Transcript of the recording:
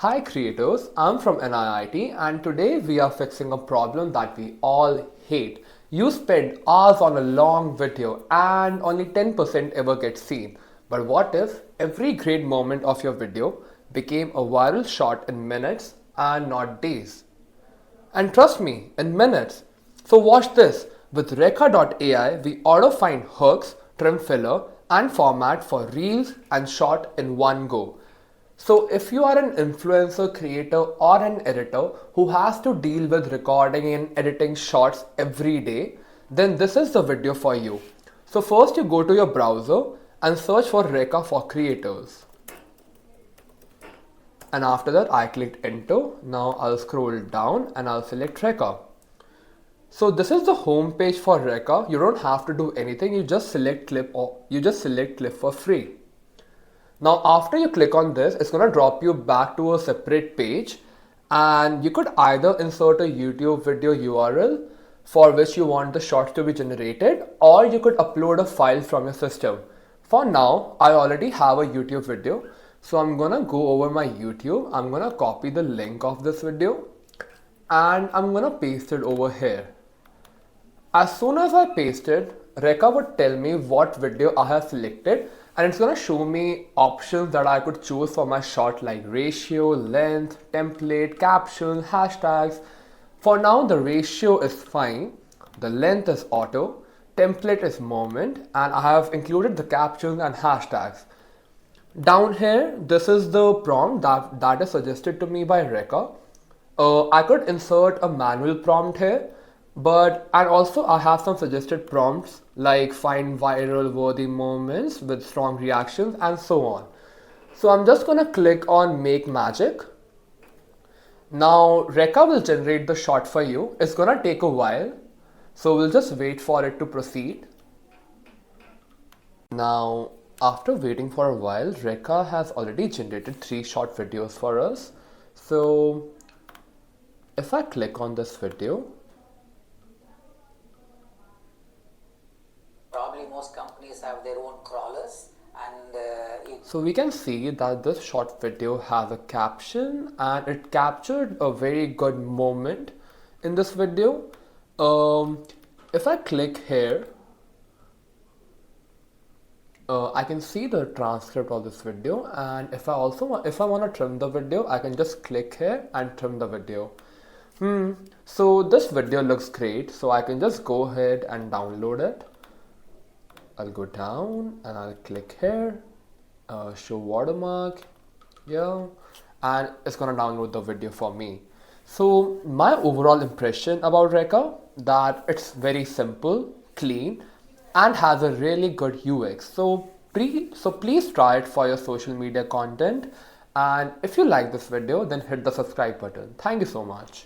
Hi creators, I'm from NIIT and today we are fixing a problem that we all hate. You spend hours on a long video and only 10% ever gets seen. But what if every great moment of your video became a viral shot in minutes and not days? And trust me, in minutes. So watch this. With Reka.ai, we auto-find hooks, trim filler, and format for reels and short in one go. So if you are an influencer, creator, or an editor who has to deal with recording and editing shots every day, then this is the video for you. So first you go to your browser and search for Reka for creators. And after that I clicked enter. Now I'll scroll down and I'll select Reka. So this is the home page for Reka. You don't have to do anything. You just select clip for free. Now after you click on this, it's gonna drop you back to a separate page and you could either insert a YouTube video URL for which you want the shots to be generated, or you could upload a file from your system. For now, I already have a YouTube video. So I'm gonna go over my YouTube. I'm gonna copy the link of this video and I'm gonna paste it over here. As soon as I paste it, Reka would tell me what video I have selected and it's gonna show me options that I could choose for my shot like ratio, length, template, caption, hashtags. For now the ratio is fine, the length is auto, template is moment, and I have included the captions and hashtags. Down here, this is the prompt that is suggested to me by Reka. I could insert a manual prompt here, and also I have some suggested prompts like find viral worthy moments with strong reactions and so on. So I'm just gonna click on make magic. Now Reka will generate the shot for you. It's gonna take a while, so we'll just wait for it to proceed. Now after waiting for a while, Reka has already generated 3 short videos for us. So if I click on this video, probably most companies have their own crawlers, and so we can see that this short video has a caption and it captured a very good moment in this video. If I click here, I can see the transcript of this video, and if I want to trim the video, I can just click here and trim the video. So this video looks great, so I can just go ahead and download it. I'll go down and I'll click here, show watermark, yeah, and it's gonna download the video for me. So my overall impression about Reka, that it's very simple, clean, and has a really good UX. So please try it for your social media content. And if you like this video, then hit the subscribe button. Thank you so much.